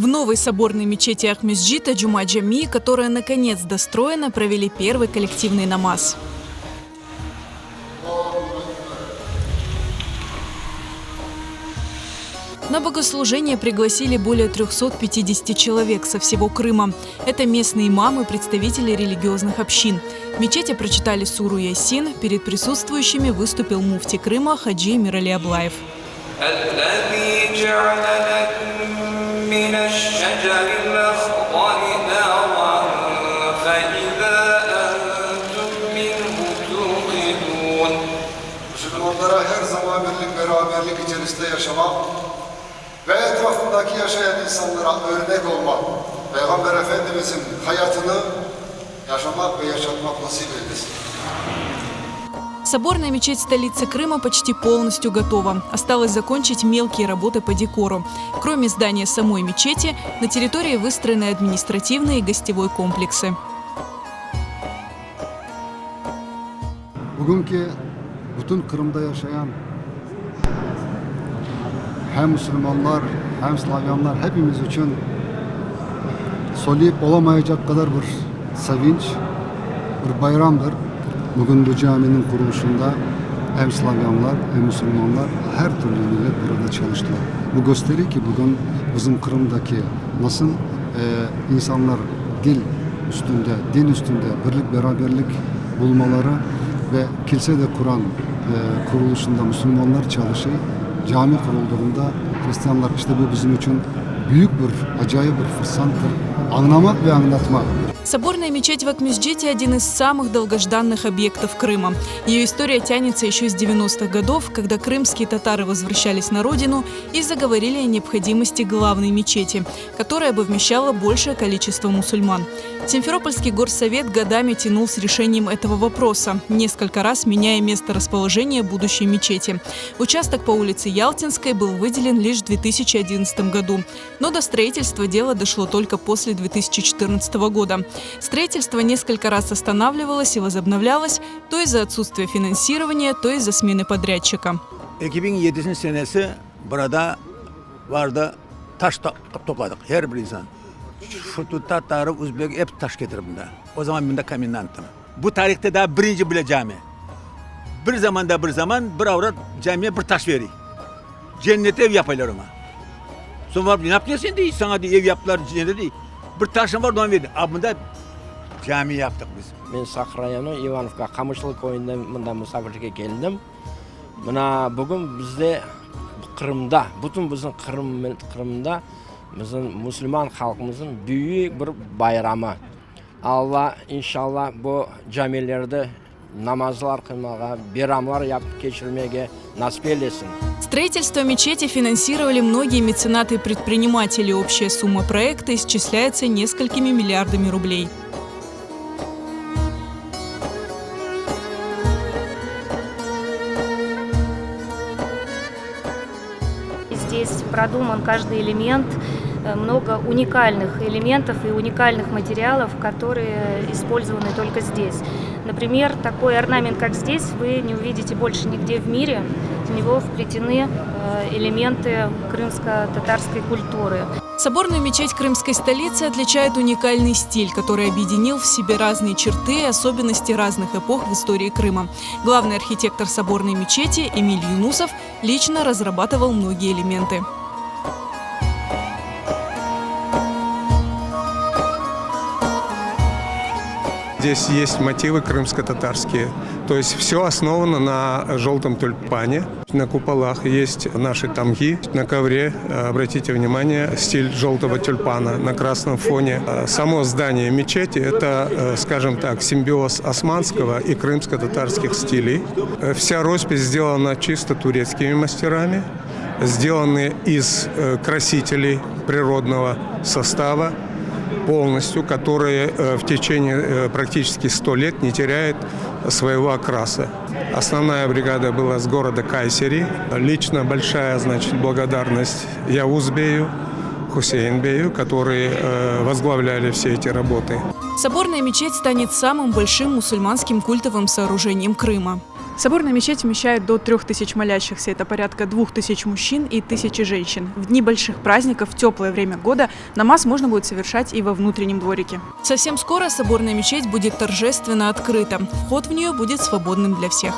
В новой соборной мечети Ак-Месджид Джума Джами, которая наконец достроена, провели первый коллективный намаз. На богослужение пригласили более 350 человек со всего Крыма. Это местные имамы, представители религиозных общин. В мечети прочитали суру Ясин. Перед присутствующими выступил муфти Крыма Хаджи Мирали Аблаев. Ve etrafındaki yaşayan insanlara örnek olmak, Peygamber Efendimizin hayatını yaşamak ve yaşatmak nasip eylesin. Соборная мечеть столицы Крыма почти полностью готова. Осталось закончить мелкие работы по декору. Кроме здания самой мечети, на территории выстроены административные и гостевой комплексы. Bugünkü bütün Kırım'da yaşayan hem Müslümanlar hem Slavyanlar hepimiz için soluyup olamayacak kadar bir sevinç, bir bayramdır. Bugün bu caminin kuruluşunda hem Slavyanlar hem Müslümanlar her türlü millet burada çalıştılar. Bu gösterir ki bugün bizim Kırım'daki nasıl insanlar dil üstünde, din üstünde birlik beraberlik bulmaları ve kilisede Kur'an kuruluşunda Müslümanlar çalışıyor. Cami kurulduğunda Hristiyanlar, işte bu bizim için büyük bir, acayip bir fırsattır. Anlamak ve anlatmak. Соборная мечеть в Ак-Месджиде – один из самых долгожданных объектов Крыма. Ее история тянется еще с 90-х годов, когда крымские татары возвращались на родину и заговорили о необходимости главной мечети, которая бы вмещала большее количество мусульман. Симферопольский горсовет годами тянул с решением этого вопроса, несколько раз меняя место расположения будущей мечети. Участок по улице Ялтинской был выделен лишь в 2011 году, но до строительства дело дошло только после 2014 года. Строительство несколько раз останавливалось и возобновлялось то из-за отсутствия финансирования, то из-за смены подрядчика. 2007 senesi burada vardı, taş topladık her bir insan. Şu Tatarı, Uzbek hep taş getirir bunda. O zaman bunda komendantım. Bu tarihte daha birinci bile cami. Bir zaman bir avrat camiye bir taş veriyor. Cennete ev yapıyorlar ona. Sonra ne yapıyorsun diye sana diye ev yaptılar cennete değil. Bir taşın var ona verdi. Bunda cami yaptık biz. Ben Sakrayano, Ivanovka, Kamışlık oyunda bunda misafirlikке geldim. Bugün bizde Kırım'da, bütün bizim Kırım'da bizim Müslüman halkımızın büyük bir bayramı. Allah inşallah bu camilerde namazlar kılmağa, bayramlar yapıp geçirmeye nasip eylesin. Строительство мечети финансировали многие меценаты и предприниматели. Общая сумма проекта исчисляется несколькими миллиардами рублей. Здесь продуман каждый элемент, много уникальных элементов и уникальных материалов, которые использованы только здесь. Например, такой орнамент, как здесь, вы не увидите больше нигде в мире. В него вплетены элементы крымско-татарской культуры. Соборную мечеть крымской столицы отличает уникальный стиль, который объединил в себе разные черты и особенности разных эпох в истории Крыма. Главный архитектор соборной мечети Эмиль Юнусов лично разрабатывал многие элементы. Здесь есть мотивы крымско-татарские, то есть все основано на желтом тюльпане. На куполах есть наши тамги, на ковре, обратите внимание, стиль желтого тюльпана на красном фоне. Само здание мечети – это, скажем так, симбиоз османского и крымско-татарских стилей. Вся роспись сделана чисто турецкими мастерами, сделаны из красителей природного состава, полностью, которые в течение практически 100 лет не теряют своего окраса. Основная бригада была с города Кайсери. Лично большая, благодарность Явузбею, Хусейнбею, которые возглавляли все эти работы. Соборная мечеть станет самым большим мусульманским культовым сооружением Крыма. Соборная мечеть вмещает до 3000 молящихся. Это порядка 2000 мужчин и 1000 женщин. В дни больших праздников, в теплое время года, намаз можно будет совершать и во внутреннем дворике. Совсем скоро соборная мечеть будет торжественно открыта. Вход в нее будет свободным для всех.